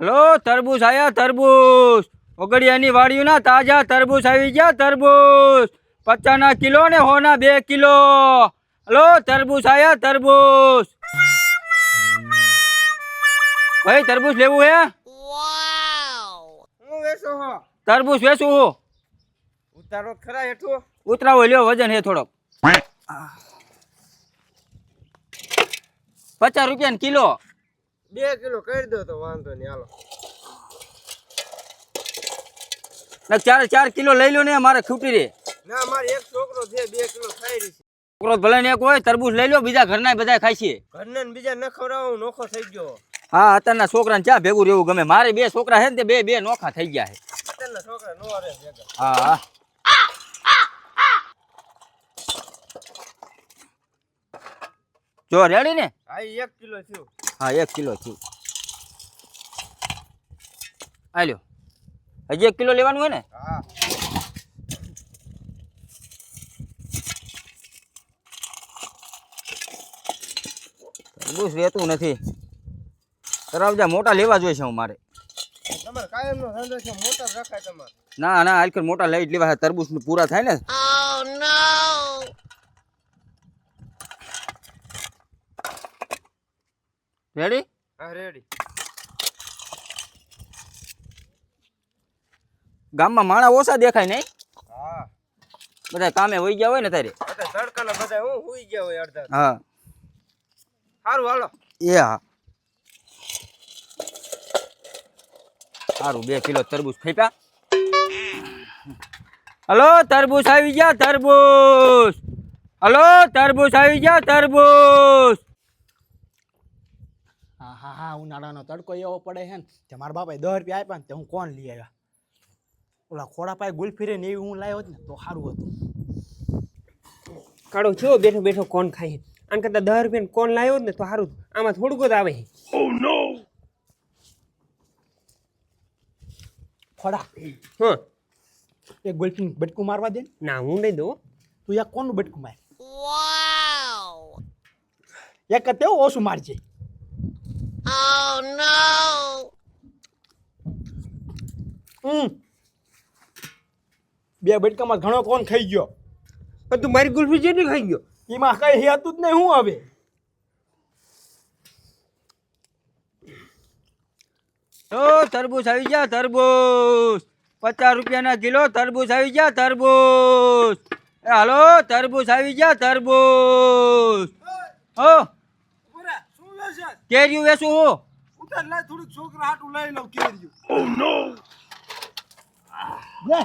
Hello તરબૂચ આયા તરબૂચ ઓગડિયાની વાડીઓના તાજા તરબૂચ આવી ગયા તરબૂચ 50 કિલો ને 2 કિલો. હલો તરબૂચ આયા તરબૂચ. ભાઈ તરબૂચ લેવું હે? હું વેચો હો તરબૂચ વેચું હું. ઉતારો ખરા હેઠું ઉતરાવો લ્યો વજન હે થોડોક 50 રૂપિયા કિલો. 2 કિલો કરી દો તો વાંધો નહીં હાલો. ચાર કિલો લઈ લો ને મારે ખૂટી રે. ના મારે એક છોકરો છે 2 કિલો ખાઈ રહી છે. છોકરો ભલે ને એક હોય તરબૂચ લઈ લો બીજા ઘરના બધા ખાય છે. ઘરને ને બીજા ન ખવડાવું નોખો થઈ ગયો. હા અત્યારના છોકરાને ચા ભેગું રહેવું ગમે. મારે 2 છોકરા છે ને તે બે નોખા થઈ ગયા છે. અત્યારના છોકરા નો રહે ભેગા. હા જો રેડી ને? હા 1 કિલો થયું. હા 1 કિલો થયું. આલ્યો હજી 1 કિલો લેવાનું હોય ને? હા તરબૂચ રહેતું નથી. તરબૂચ મોટા લેવા જોઈએ છે મારે. તમારે કાયમનો ધંધો છે મોટા રખાય તમારે. ના ના આજકાલ મોટા લઈ જ લેવા. તરબૂચ પૂરા થાય ને. રેડી? હા રેડી. ગામમાં માણા ઓછા દેખાય નહીં? હા બધા કામે વહી ગયા હોય ને તારે. બધા તડકાના બધા હું હુઈ ગયા હોય અડધા. હા સારું હાલો. એ હા સારું 2 કિલો તરબૂચ ફેંકા. હલો તરબૂચ આવી ગયા તરબૂચ. હલો તરબૂચ આવી ગયા તરબૂચ. હા હા હા ઉનાળાનો તડકો એવો પડે છે ને કે મારા બાપાએ 10 રૂપિયા આપ્યા ને તે હું કોણ લઈ આવ્યા. ઓલા ખોડા પાસે ગુલ્ફી રે ને એવી હું લાવ્યો ને તો સારું હતું. કાળો છો બેઠો બેઠો કોણ ખાય આમ કરતા 10 રૂપિયા કોણ લાવ્યો ને તો સારું. આમાં થોડુંક જ આવે. ખોડા હા એક ગુલ્ફી બટકું મારવા દે ને. ના હું નહીં દઉં. તું એક કોનું બટકું માર. એક જ તેવું ઓછું મારજે. બે બટકામાં ઘણો કોણ ખાઈ ગયો. પણ તું મારી ગુલ્ફી જેટલી ખાઈ ગયો. એમાં કઈ હેતું જ નહીં. હું હવે ઓ તરબૂચ આવી ગયા તરબૂચ 50 રૂપિયાના કિલો તરબૂચ આવી ગયા તરબૂચ. એ હાલો તરબૂચ આવી ગયા તરબૂચ. ઓ કેરીયું વેચું હું. ઉતાર લાય થોડુંક છોકરા હાટું લઈ લઉં કેરીયું. લે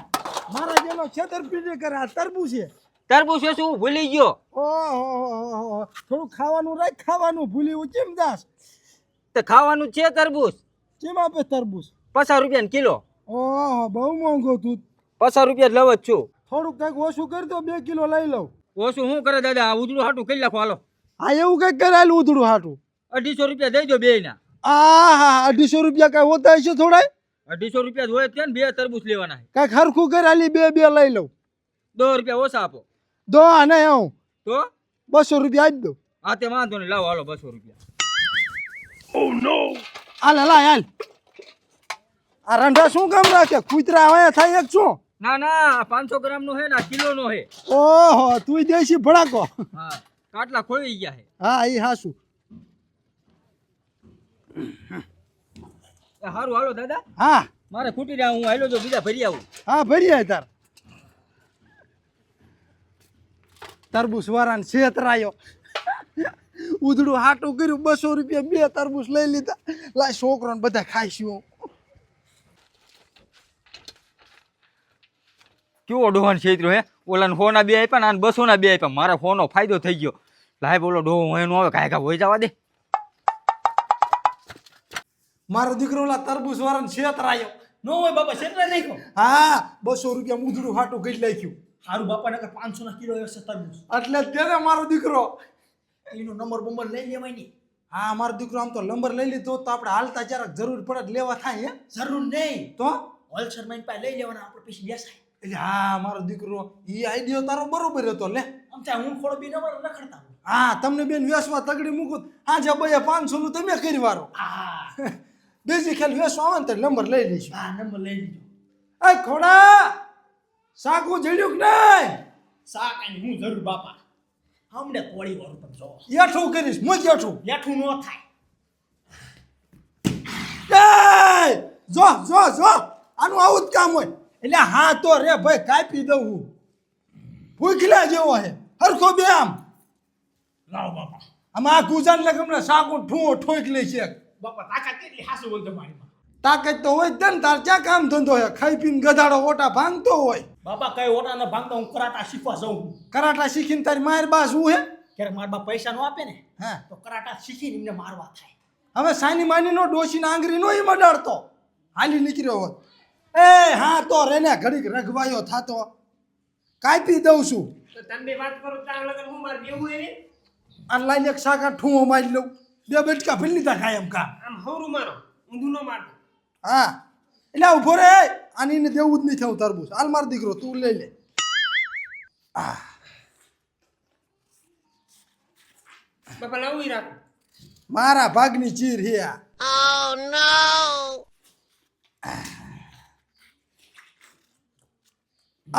મારા જેનો છેતરપિંડી કરે આ તરબૂચ છે. તરબૂચ વેચું હું ભૂલી ગયો. ઓહો થોડું ખાવાનું રાખ. ખાવાનું ભૂલી કેમ દાસ? તો ખાવાનું છે તરબૂચ. કેમ આપે તરબૂચ? 50 રૂપિયા કિલો. ઓહો બહુ મોંઘો તું. 50 રૂપિયા જ લવ જ છું. થોડુંક કંઈક ઓછું કરી દો 2 કિલો લઈ લઉં. ઓછું શું કરે દાદા? આ ઉજળું હાટું કરી નાખો હાલો. હા એવું કંઈક કરાયેલું ઉધડું હાટું. 250 રૂપિયા દઈ દો બે ના. હા 250 રૂપિયા કઈ હોતા હશે થોડાય? 250 રૂપિયા જ હોય છે ને 2 તરબૂચ લેવાના છે. કઈક હરખું કરાયેલી બે લઈ લઉં. 2 રૂપિયા ઓછા આપો દો ને હું તો 200 રૂપિયા આપી દઉં. હા તે વાંધો નહીં લાવો હાલો 200 રૂપિયા. હાલ હાલ આ રંઢા શું કામ રાખે? કૂતરા આવા થાય એક શું? ના ના 500 ગ્રામ નો હે ને કિલો નો હે. ઓહો તું દેશી ભડાકો. હા કાટલા ખોઈ ગયા છે. હા એ હાસું. સારું હાલો દાદા. હા મારે ખૂટી રહ્યા. હું હાલો જો બીજા ભરી આવું. હા ભરી આય તાર. તરબૂચ વાળાને છેતરાયો. ઉધડું હાટું કર્યું 200 રૂપિયા 2 તરબૂચ લઈ લીધા. લાય છોકરાને બધા ખાઈશું. કેવો ડોહાન છેતરો હે. ઓલાને 100 ના 2 આપ્યા ને આને 200 ના 2 આપ્યા. મારે 100 નો ફાયદો થઈ ગયો. લાય બોલો ડોહો હોય નો આવે કાંઈ હોય જવા દે. મારો દીકરો ઓલા તરબૂચ વાળાને છેતરાયો. નો હોય બાપા છેતરા નાખ્યો. હા 200 રૂપિયા ઉધડું હાટું કરી નાખ્યું. હારું બાપા નકર 500 ના કિલો હશે તરબૂચ. એટલે તેને મારો દીકરો. એનો નંબર લઈ લેવાય નહીં. હા મારો દીકરો આમ તો નંબર લઈ લીધો તો આપણે હાલતા જરાક જરૂર પડે લેવા થાય. હે જરૂર નહીં તો હોલસેલ માં પાસે લઈ લેવાના આપણે પછી બેસાય. એટલે હા મારો દીકરો ઈ આઈડિયો તારો બરોબર હતો. લે આમ ત્યાં હું થોડો બી નંબર રખડતા. હા તમને બેન વેસવા તગડી મૂકું. હા જબૈયા 500 નું તમે કરી વારો. હા બીજી ખેલ વેસવા આવે ને તો નંબર લઈ લઈશું. હા નંબર લઈ લીધો. એ ખોડા સાકું જડ્યું કે નહીં? શાક અને હું જરૂર બાપા હમણે તોડી વાળું તમે જો યાઠું કરીશ મું યાઠું. લેઠું ન થાય. એ જો જો જો આનું આવું જ કામ હોય. એટલે હા તો રે ભાઈ કાપી દઉં હું. ભૂખલા જેવો હે હરખો બે આમ લાવો બાપા. આમાં આ ગુજાન લગમને સાકું ઠું ઠોક લે છે. બાપા તાકાત કેટલી હાસુ બોલતો મારીમાં. તાકાત તો હોય જ ને તાર ક્યાં કામ ધંધો હે? ખાઈ પીને ગધાડો ઓટા ભાંગતો હોય. બાપા કઈ ઓટા ન ભાંગતા હું કરાટા શીખવા જાઉં છું. કરાટા શીખીને તારી માર બાસ હું હે? ક્યારેક મારા બા પૈસા ન આપે ને હા તો કરાટા શીખીને એમને મારવા થાય. હવે સાની માની નો ડોશીને આંગળી નો ઈ મડાડતો હાલી નીકળ્યો હોત. એ હા તો રેને ઘડીક રઘવાયો થાતો કાપી દઉં છું. તો તમે વાત કરો ત્યાં લગન હું મારે બેવું એને આ લાઈને એક સાકા ઠું મારી લઉં. બે બેટકા ભરી લીધા કાયમ કા. આમ હવરું મારો ઊંધું ન મારતો. હા એટલે ઉભો રે આની ને દેવું જ નહીં થયું તરબૂચ. હાલ માર દીકરો તું લઈ લે. બાપા લાવું રાખો. મારા ભાગની ચીર હે આ.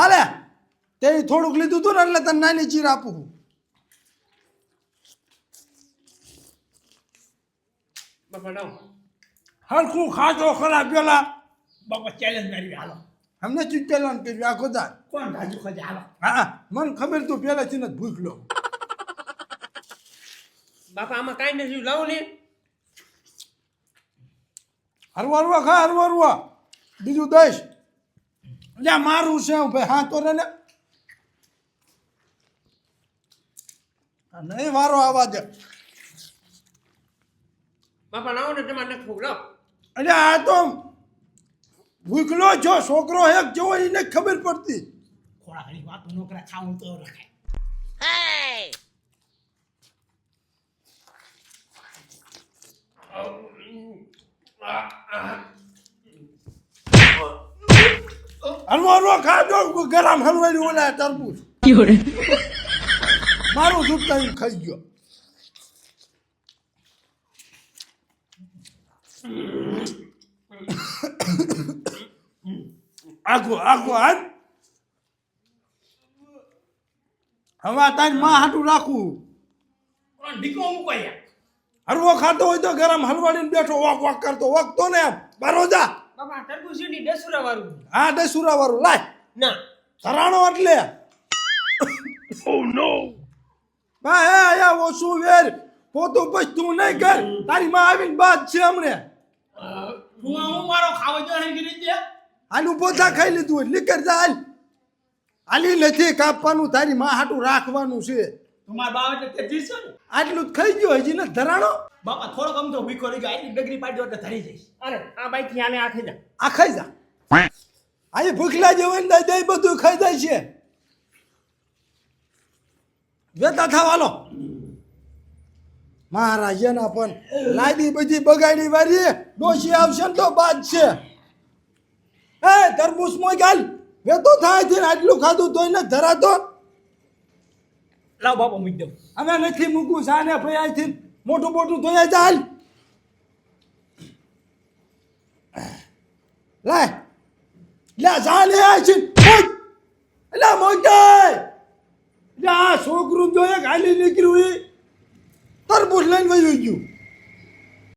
આલે તે થોડુંક લીધું તું ને એટલે તને નાની ચીર આપું છું. બાપા લાવ. હરખું ખાજો ખરા પેલા બાપા ચેલેન્જ મારી હાલો. અમને ચીજ પેલા ને કર્યું આખો દાર. કોણ રાજુ ખજે હાલો. હા મને ખબર તું પેલાથી જ ભૂખ લો. બાપા આમાં કાંઈ નથી લાવો ને. હરવા હરવા ખા હરવા હરવા બીજું દઈશ. એટલે મારું છે ભાઈ હા તો ને નહીં વારો આવા દે. બાપા લાવો ને તમારે નથી ખવું લાવો. એટલે આ તો ભૂખલો છો છોકરો એક જેવો એને ખબર પડતી. ખોડા ઘણી વાતો ન કરે ખાવું તો રખાય. હલવો હલવો ખાજો ગરમ હલવાઈ ઓલા તરબૂચ મારું દૂધ ખાઈ ગયો. આખો આખો હાથ હવે તારી માં હાટું રાખવું. કોણ ઢીકો મૂકો યાર. હલવો ખાતો હોય તો ગરમ હલવાડીને બેઠો વોક વોક કરતો વોકતો ને એમ બારો જા. બાપા તરબૂચની ડસુરા વાળું. હા ડસુરા વાળું લાય ના ધરાણો એટલે બા હે આયા ઓછું વેર પોતું પછી તું નહીં કર. તારી માં આવીને બાદ છે હમણે. હું મારો ખાવા જો હે ગીરી દે. આનું પોતા ખાઈ લીધું હોય નીકળ જા હાલ. હાલી નથી કાપવાનું તારી માં હાટું રાખવાનું છે. તમાર બાવ એટલે તેજી છે ને. આટલું જ ખાઈ ગયો હજી ને ધરાણો બાપા થોડો કમ તો ભીખો રહી ગયો. આટલી ડગરી પાડી દો એટલે ધરી જઈશ. અરે આ બાઈક થી આને આખે જા. આ ખાઈ જા. અહીં ભૂખલા જેવું ને દઈ બધું ખાઈ જાય છે. વેતા થવાલો મહારાજાના પણ લાદી બધી બગાડી વાળી ડોશી આવશે ને તો બાદ છે. એ તરબૂચ મોય ગાલ વેતો થાય છે ને આટલું ખાધું તોય ને ધરાતો. લાવ બાપા મૂકી દઉં. અમે નથી મૂકવું સાને ભાઈ અહીંથી મોટું મોટું ધોયા ચાલ લાય લે જા લે આ છે એટલે મોટે લે આ છોકરું જો એક હાલી નીકળ્યું એ તરબૂચ લઈને વયું ગયું.